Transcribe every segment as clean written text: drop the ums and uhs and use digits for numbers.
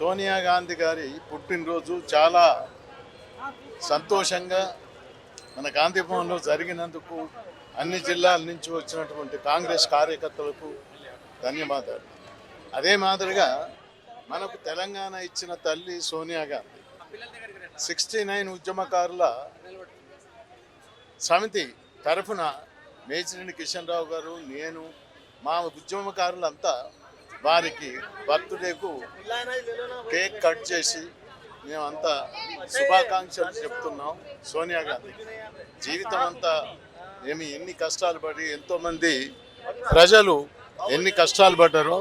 సోనియా గాంధీ గారి పుట్టినరోజు చాలా సంతోషంగా మన గాంధీ భవన్లో జరిగినందుకు అన్ని జిల్లాల నుంచి వచ్చినటువంటి కాంగ్రెస్ కార్యకర్తలకు ధన్యవాదాలు. అదే మాదిరిగా మనకు తెలంగాణ ఇచ్చిన తల్లి సోనియా గాంధీ 69 ఉద్యమకారుల సమితి తరఫున మేచిరెడ్డి కిషన్ రావు గారు, నేను, మా ఉద్యమకారులంతా వారికి బర్త్డేకు కేక్ కట్ చేసి మేమంతా శుభాకాంక్షలు చెప్తున్నాం. సోనియా గాంధీ జీవితం అంతా ఎన్ని కష్టాలు పడి ఎంతోమంది ప్రజలు ఎన్ని కష్టాలు పడ్డారో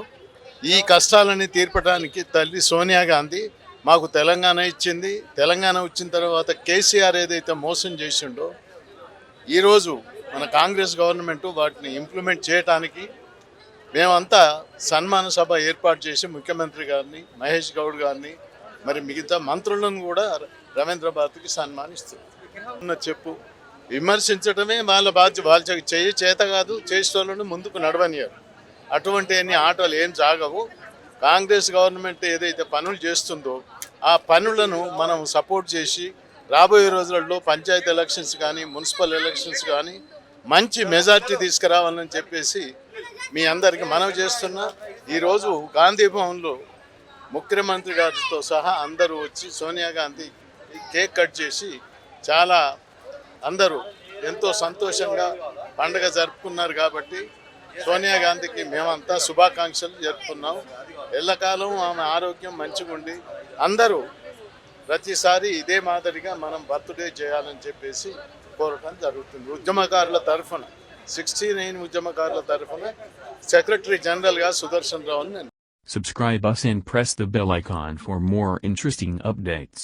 ఈ కష్టాలని తీర్పడానికి తల్లి సోనియా గాంధీ మాకు తెలంగాణ ఇచ్చింది. తెలంగాణ వచ్చిన తర్వాత కేసీఆర్ ఏదైతే మోసం చేసిండో ఈరోజు మన కాంగ్రెస్ గవర్నమెంట్ వాటిని ఇంప్లిమెంట్ చేయడానికి మేమంతా సన్మాన సభ ఏర్పాటు చేసి ముఖ్యమంత్రి గారిని, మహేష్ గౌడ్ గారిని, మరి మిగతా మంత్రులను కూడా రవీంద్ర భారతికి సన్మానిస్తుంది. చెప్పు విమర్శించడమే వాళ్ళ బాధ్యత. వాళ్ళ చేత కాదు, చేసేటోళ్ళను ముందుకు నడవనియారు. అటువంటి అన్ని ఆటలు ఏం సాగవు. కాంగ్రెస్ గవర్నమెంట్ ఏదైతే పనులు చేస్తుందో ఆ పనులను మనం సపోర్ట్ చేసి రాబోయే రోజులలో పంచాయతీ ఎలక్షన్స్ కానీ, మున్సిపల్ ఎలక్షన్స్ కానీ మంచి మెజార్టీ తీసుకురావాలని చెప్పేసి మీ అందరికీ మనవి చేస్తున్నా. ఈరోజు గాంధీ భవన్లో ముఖ్యమంత్రి గారితో సహా అందరూ వచ్చి సోనియా గాంధీ కేక్ కట్ చేసి చాలా అందరూ ఎంతో సంతోషంగా పండుగ జరుపుకున్నారు. కాబట్టి సోనియా గాంధీకి మేమంతా శుభాకాంక్షలు జరుపుకున్నాం. ఎల్లకాలం ఆమె ఆరోగ్యం మంచిగా ఉండి అందరూ ప్రతిసారి ఇదే మాదిరిగా మనం బర్త్డే చేయాలని చెప్పేసి కోరటం జరుగుతుంది. ఉద్యమకారుల తరఫున 69 ఉద్యమకారుల తరఫున సెక్రటరీ జనరల్గా సుదర్శన్ రావుని నేను. Subscribe us and press the bell icon for more interesting updates.